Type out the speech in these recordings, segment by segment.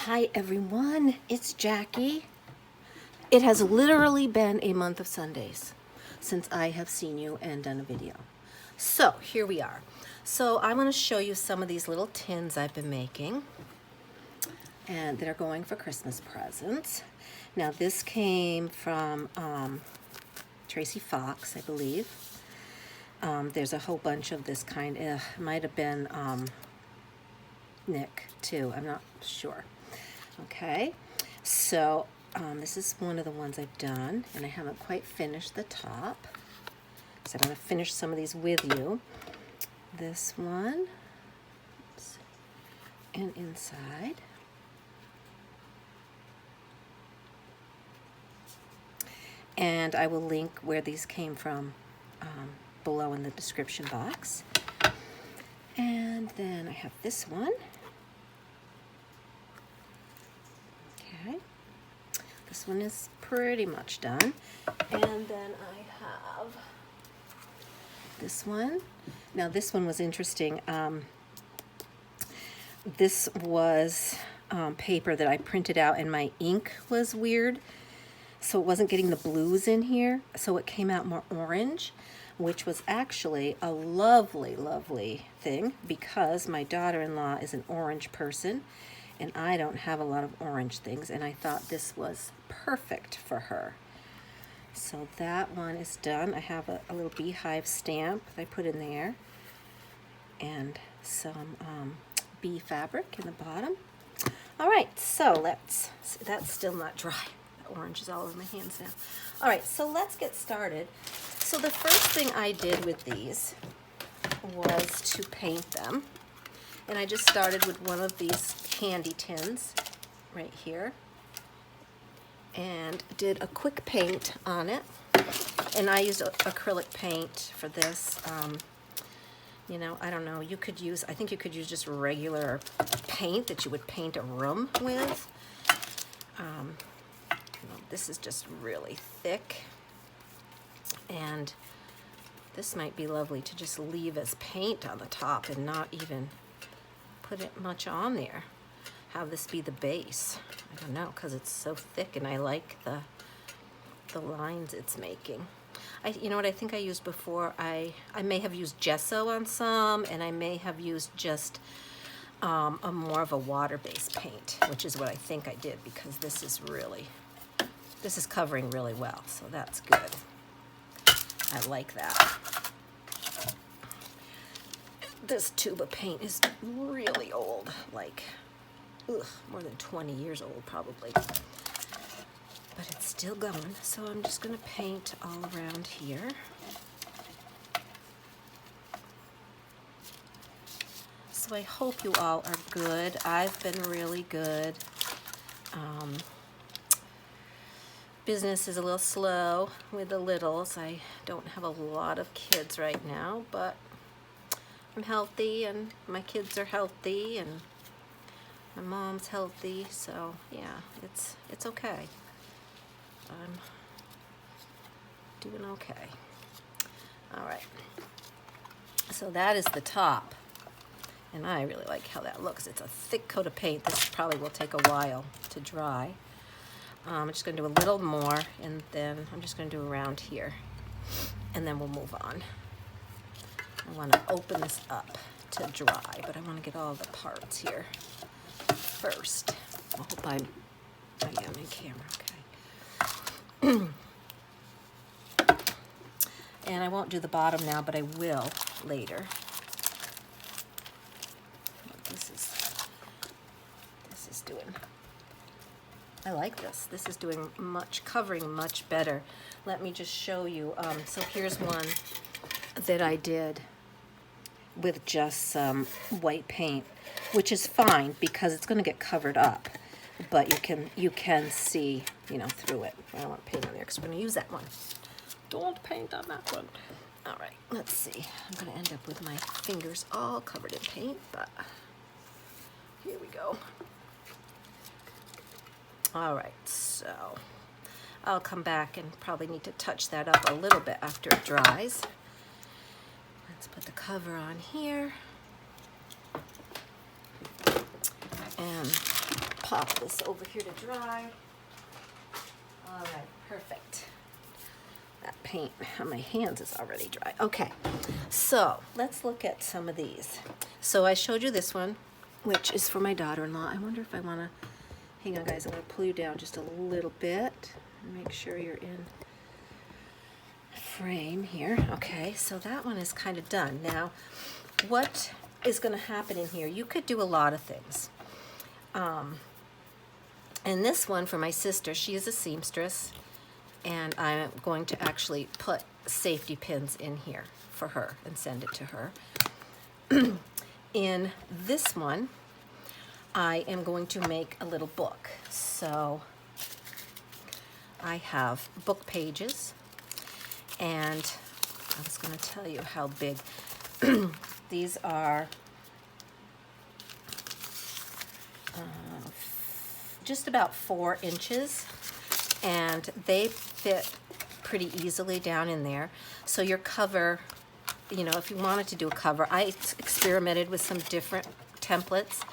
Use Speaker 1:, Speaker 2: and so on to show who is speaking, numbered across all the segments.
Speaker 1: Hi everyone, it's Jackie. It has literally been a month of Sundays since I have seen you and done a video. So here we are. So I'm going to show you some of these little tins I've been making and that are going for Christmas presents. Now this came from Tracy Fox, I believe. There's a whole bunch of this kind. It might have been Nick too, I'm not sure. Okay, so this is one of the ones I've done, and I haven't quite finished the top. So I'm going to finish some of these with you. This one, oops, and inside. And I will link where these came from below in the description box. And then I have this one. Okay, this one is pretty much done. And then I have this one. Now this one was interesting. This was paper that I printed out, and my ink was weird, so it wasn't getting the blues in here, so it came out more orange, which was actually a lovely, lovely thing because my daughter-in-law is an orange person and I don't have a lot of orange things, and I thought this was perfect for her. So that one is done. I have a little beehive stamp that I put in there and some bee fabric in the bottom. All right, so let's, that's still not dry. The orange is all over my hands now. All right, so let's get started. So the first thing I did with these was to paint them. And I just started with one of these candy tins right here and did a quick paint on it. And I used acrylic paint for this. You know, I don't know, you could use, I think you could use just regular paint that you would paint a room with. You know, this is just really thick. And this might be lovely to just leave as paint on the top and not even put it much on there. Have this be the base. I don't know, because it's so thick and I like the lines it's making. You know what I think I used before? I may have used gesso on some, and I may have used just a more of a water-based paint, which is what I think I did, because this is covering really well, so that's good. I like that. This tube of paint is really old, like, more than 20 years old probably. But it's still going, so I'm just gonna paint all around here. So I hope you all are good. I've been really good. Business is a little slow with the littles. I don't have a lot of kids right now, but I'm healthy and my kids are healthy and my mom's healthy, so yeah, it's okay. I'm doing okay. All right, so that is the top, and I really like how that looks. It's a thick coat of paint. This probably will take a while to dry. I'm just gonna do a little more, and then I'm just gonna do around here, and then we'll move on. I wanna open this up to dry, but I wanna get all the parts here first. I hope I am in camera, okay. And I won't do the bottom now, but I will later. This is doing, I like this. This is doing covering much better. Let me just show you. So here's one that I did with just some white paint, which is fine because it's going to get covered up, but you can see, you know, through it. I don't want to paint on there because we're going to use that one. Don't paint on that one. All right, let's see. I'm going to end up with my fingers all covered in paint, but here we go. All right, so I'll come back and probably need to touch that up a little bit after it dries. Let's put the cover on here and pop this over here to dry. All right, perfect. That paint on my hands is already dry. Okay, so let's look at some of these. So I showed you this one, which is for my daughter-in-law. I wonder if I want to, hang on guys, I'm going to pull you down just a little bit and make sure you're in frame here. Okay, so that one is kind of done. Now, what is going to happen in here? You could do a lot of things. And this one for my sister, she is a seamstress, and I'm going to actually put safety pins in here for her and send it to her. In this one, I am going to make a little book. So I have book pages, and I was going to tell you how big. These are just about 4 inches, and they fit pretty easily down in there. So your cover, you know, if you wanted to do a cover, I experimented with some different templates.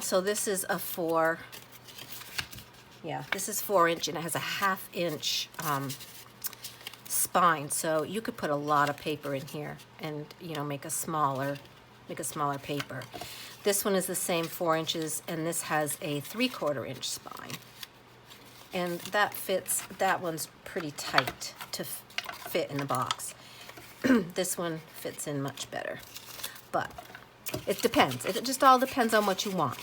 Speaker 1: So this is a 4, yeah, this is 4 inch, and it has a 1/2 inch spine. So you could put a lot of paper in here and, you know, make a smaller paper. This one is the same 4 inches, and this has a 3/4 inch spine. And that fits, that one's pretty tight to fit in the box. This one fits in much better. But it depends. It just all depends on what you want.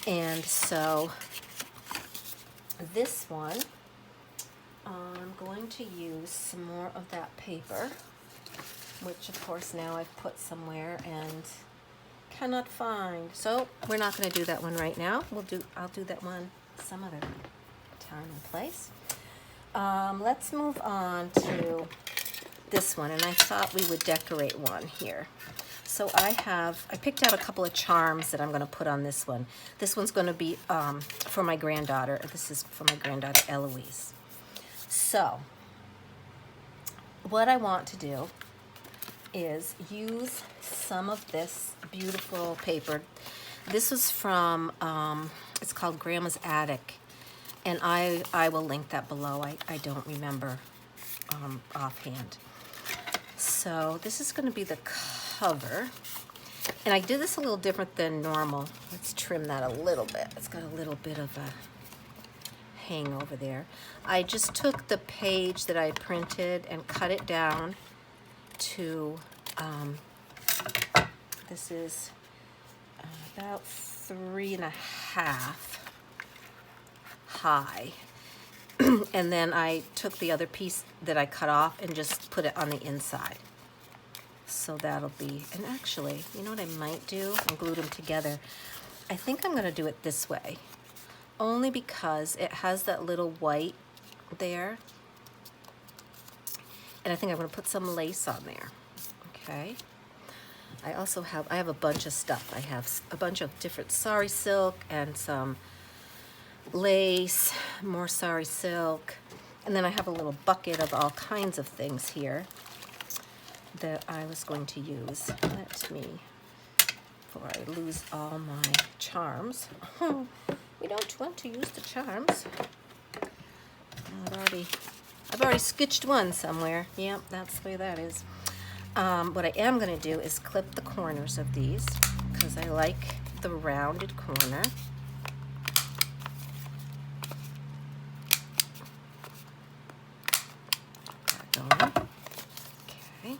Speaker 1: And so this one, I'm going to use some more of that paper, which of course now I've put somewhere and cannot find. So we're not going to do that one right now. I'll do that one some other time and place. Let's move on to this one, and I thought we would decorate one here. So I picked out a couple of charms that I'm going to put on this one. This one's going to be for my granddaughter. This is for my granddaughter Eloise. So what I want to do is use some of this beautiful paper. This is from, it's called Grandma's Attic, and I will link that below. I don't remember offhand. So this is going to be the cover, and I did this a little different than normal. Let's trim that a little bit. It's got a little bit of a hang over there. I just took the page that I printed and cut it down to, this is about 3.5 high. And then I took the other piece that I cut off and just put it on the inside. So that'll be, and actually, you know what I might do? And glue them together. I think I'm going to do it this way, only because it has that little white there. And I think I'm going to put some lace on there. Okay. I have a bunch of stuff. I have a bunch of different sari silk and some lace, more sari silk, and then I have a little bucket of all kinds of things here that I was going to use. Let me, before I lose all my charms. We don't want to use the charms. I've already sketched one somewhere. Yep, that's the way that is. What I am going to do is clip the corners of these because I like the rounded corner. Okay.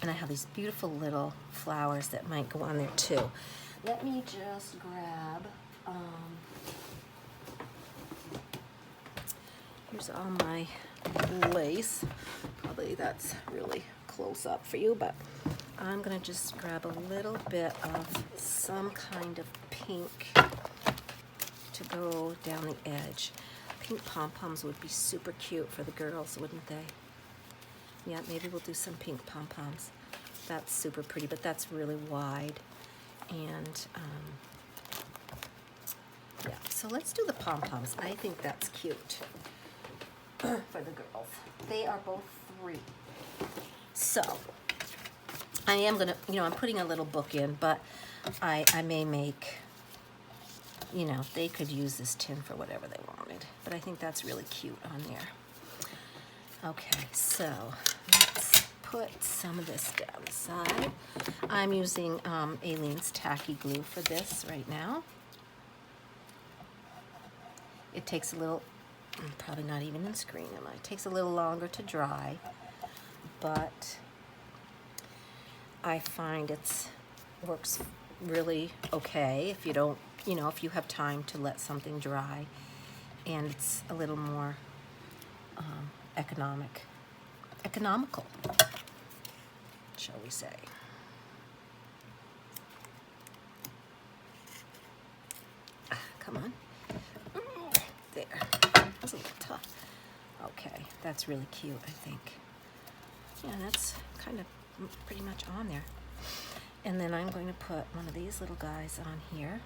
Speaker 1: And I have these beautiful little flowers that might go on there too. Let me just grab, here's all my lace. Probably that's really close up for you, but I'm gonna just grab a little bit of some kind of pink to go down the edge. Pink pom-poms would be super cute for the girls, wouldn't they? Yeah, maybe we'll do some pink pom-poms. That's super pretty, but that's really wide. And yeah, so let's do the pom-poms. I think that's cute for the girls. They are both 3. So I am gonna, I'm putting a little book in, but I may make you know, they could use this tin for whatever they wanted. But I think that's really cute on there. Okay, so let's put some of this down the side. I'm using Aleene's Tacky Glue for this right now. It takes a little, probably not even in screen, it takes a little longer to dry, but I find it works really okay if you don't, you know, if you have time to let something dry, and it's a little more economical, shall we say. Come on. There. That's a little tough. Okay, that's really cute, I think. Yeah, that's kind of pretty much on there. And then I'm going to put one of these little guys on here.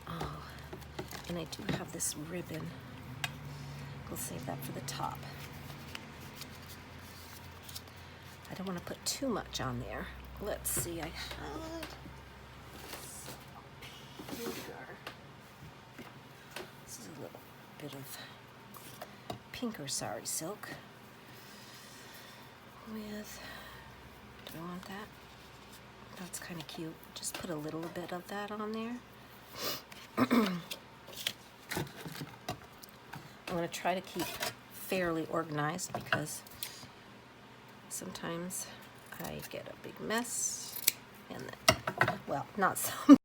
Speaker 1: Oh, and I do have this ribbon. We'll save that for the top. I don't want to put too much on there. Let's see, I had this is a little bit of pinker sari silk with, do I want that? That's kind of cute. Just put a little bit of that on there. I'm going to try to keep fairly organized because sometimes I get a big mess and then, well, not some